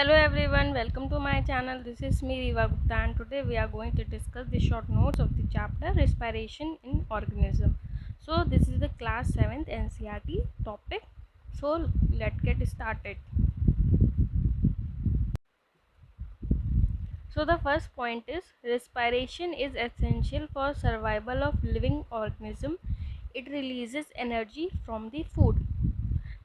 Hello everyone, welcome to my channel. This is me Riva Gupta and today we are going to discuss the short notes of the chapter Respiration in Organism. So this is the class 7th NCERT topic. So let's get started. So the first point is respiration is essential for survival of living organism. It releases energy from the food.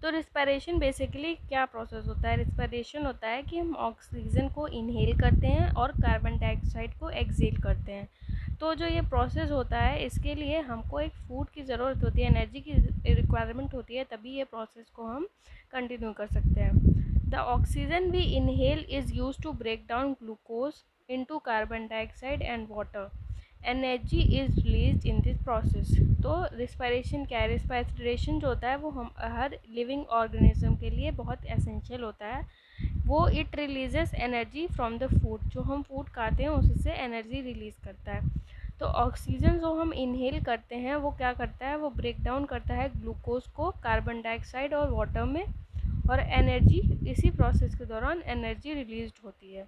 तो respiration basically क्या process होता है? Respiration होता है कि हम oxygen को inhale करते हैं और कार्बन डाइऑक्साइड को एक्सहेल करते हैं। तो जो ये प्रोसेस होता है इसके लिए हमको एक फूड की ज़रूरत होती है, एनर्जी की रिक्वायरमेंट होती है, तभी ये प्रोसेस को हम कंटिन्यू कर सकते हैं। The oxygen we inhale is use to break down glucose into carbon dioxide and water. Energy is release in this process. तो रिस्पायरेशन क्या है? रिस्पायरेशन जो होता है वो हम हर लिविंग ऑर्गेनिज्म के लिए बहुत एसेंशियल होता है। वो it releases energy from the food, जो हम फूड खाते हैं उससे एनर्जी रिलीज़ करता है। तो ऑक्सीजन जो हम इनहेल करते हैं वो क्या करता है? वो ब्रेक डाउन करता है ग्लूकोज को कार्बन डाइऑक्साइड और वाटर में, और एनर्जी इसी प्रोसेस के दौरान एनर्जी रिलीज होती है।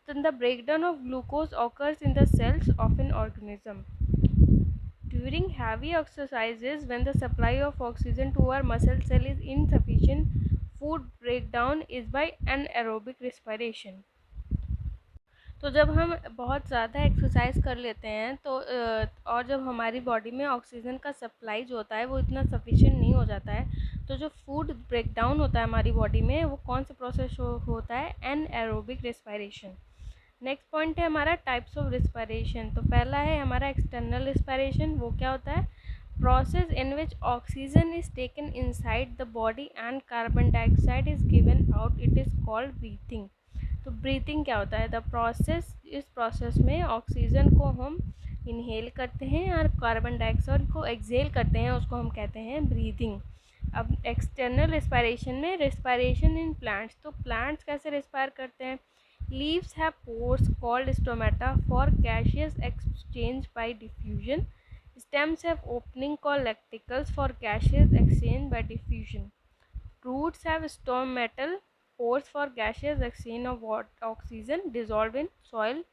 Then the breakdown of glucose occurs in the cells of an organism. During heavy exercises, when the supply of oxygen to our muscle cell is insufficient, food breakdown is by anaerobic respiration. तो जब हम बहुत ज़्यादा exercise कर लेते हैं तो और जब हमारी बॉडी में ऑक्सीजन का सप्लाई जो होता है वो इतना सफिशिएंट नहीं हो जाता है, तो जो फूड ब्रेकडाउन होता है हमारी बॉडी में वो कौन सा प्रोसेस होता है? Anaerobic respiration. नेक्स्ट पॉइंट है हमारा टाइप्स ऑफ रिस्पायरेशन। तो पहला है हमारा एक्सटर्नल रिस्पायरेशन। वो क्या होता है? Process in which oxygen is taken inside the body and carbon dioxide is given out, it is called breathing. तो ब्रीथिंग क्या होता है? द प्रोसेस, इस प्रोसेस में ऑक्सीजन को हम इनहेल करते हैं और कार्बन डाइऑक्साइड को एक्सहेल करते हैं, उसको हम कहते हैं ब्रीथिंग। अब एक्सटर्नल रिस्पायरेशन में रिस्पायरेशन इन प्लांट्स। तो प्लांट्स कैसे रिस्पायर करते हैं? Leaves have pores called stomata for gaseous exchange by diffusion. Stems have opening called lacticles for gaseous exchange by diffusion. Roots have stomatal pores for gaseous exchange of oxygen dissolved in soil.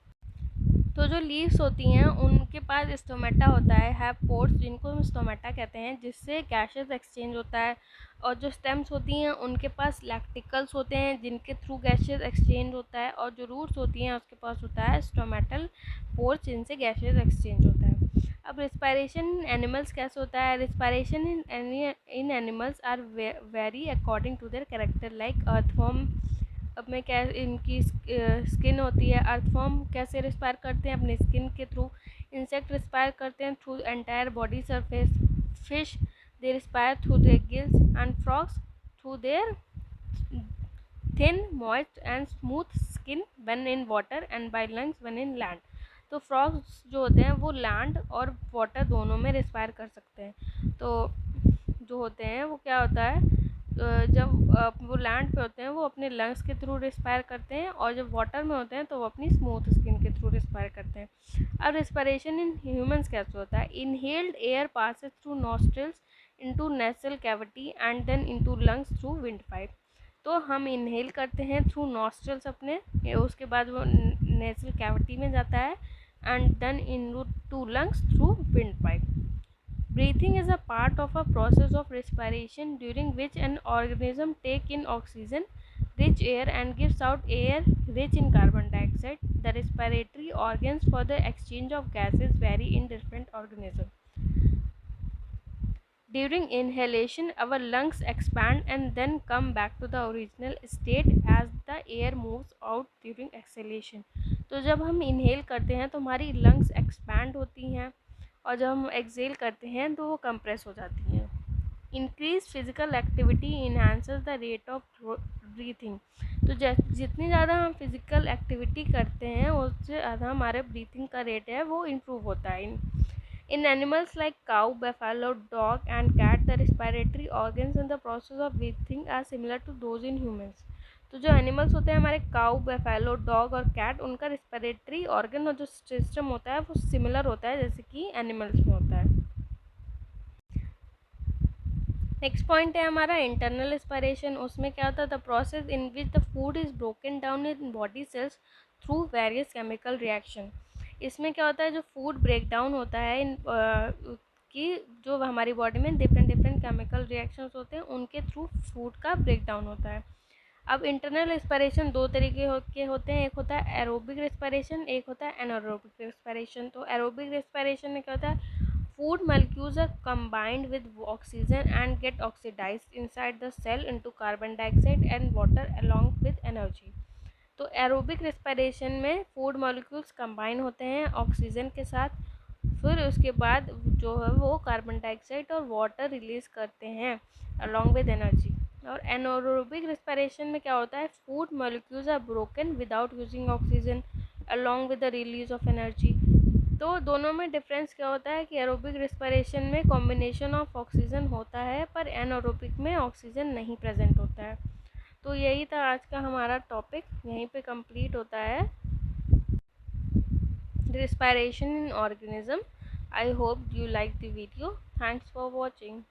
तो जो leaves होती हैं उनके पास stomata होता है, have pores, जिनको हम stomata कहते हैं, जिससे गैसेस एक्सचेंज होता है। और जो स्टेम्स होती हैं उनके पास लैक्टिकल्स होते हैं जिनके थ्रू गैसेस एक्सचेंज होता है। और जो रूट्स होती हैं उसके पास होता है स्टोमेटल पोर्स, जिनसे गैसेस एक्सचेंज होता है। अब रिस्पायरेशन इन एनिमल्स कैसे होता है? Respiration in animals are vary according to their character, like earthworm. अब में क्या इनकी स्किन होती है। अर्थवॉर्म कैसे रिस्पायर करते हैं? अपने स्किन के थ्रू। इंसेक्ट रिस्पायर करते हैं through entire body surface. Fish they respire through their gills, and frogs through their thin moist and smooth skin when in water and by lungs when in land. तो frogs जो होते हैं वो land और water दोनों में respire कर सकते हैं। तो जो होते हैं वो क्या होता है, जब वो लैंड पे होते हैं वो अपने लंग्स के थ्रू रिस्पायर करते हैं, और जब वाटर में होते हैं तो वो अपनी स्मूथ स्किन के थ्रू रिस्पायर करते हैं। अब रिस्पायरेशन इन ह्यूमंस कैसे होता है? Inhaled air passes through nostrils into nasal cavity and then into lungs through windpipe. तो हम इनहेल करते हैं थ्रू नॉस्ट्रल्स अपने, उसके बाद वो नेसल कैविटी में जाता है, and then into lungs through windpipe. Breathing is a part of a process of respiration during which an organism takes in oxygen rich air and gives out air rich in carbon dioxide. The respiratory organs for the exchange of gases vary in different organisms. During inhalation, our lungs expand and then come back to the original state as the air moves out during exhalation. तो जब हम inhale करते हैं तो हमारी lungs expand होती हैं, और जब हम एक्सहेल करते हैं तो वो कंप्रेस हो जाती हैं। Increase physical activity enhances the rate of breathing. तो जितनी ज़्यादा हम फिजिकल एक्टिविटी करते हैं उससे ज़्यादा हमारे ब्रीथिंग का रेट है वो इम्प्रूव होता है। In animals like cow, buffalo, dog and cat, the respiratory organs and the process of breathing are similar to those in humans. तो जो एनिमल्स होते हैं हमारे काऊ, बेफेलो, डॉग और कैट, उनका रिस्पिरेटरी ऑर्गन और जो सिस्टम होता है वो सिमिलर होता है जैसे कि एनिमल्स में होता है। नेक्स्ट पॉइंट है हमारा इंटरनल रेस्पिरेशन। उसमें क्या होता है, the process in which the food is broken down in body cells through various chemical reaction. इसमें क्या होता है, जो फूड ब्रेक डाउन होता है कि जो हमारी बॉडी में डिफरेंट डिफरेंट केमिकल रिएक्शंस होते हैं उनके थ्रू फूड का ब्रेक डाउन होता है। अब इंटरनल रेस्पिरेशन दो तरीके के होते हैं, एक होता है एरोबिक रेस्पिरेशन, एक होता है एनारोबिक रेस्पिरेशन। तो एरोबिक रेस्पिरेशन में क्या होता है, food molecules are combined with oxygen and get oxidized inside the cell into carbon dioxide and water along with energy। तो एरोबिक रेस्पिरेशन में फूड मॉलिक्यूल्स कंबाइन होते हैं ऑक्सीजन के साथ, फिर उसके बाद जो है वो कार्बन डाइऑक्साइड और वाटर रिलीज करते हैं अलॉन्ग विद एनर्जी। और एनारोबिक रेस्पिरेशन में क्या होता है, food molecules are broken without using oxygen along with the release of energy. तो दोनों में डिफरेंस क्या होता है कि एरोबिक रेस्पिरेशन में कॉम्बिनेशन ऑफ ऑक्सीजन होता है पर एनारोबिक में ऑक्सीजन नहीं प्रेजेंट होता है। तो यही था आज का हमारा टॉपिक, यहीं पे कंप्लीट होता है respiration in organism. I hope you like the video. Thanks for watching.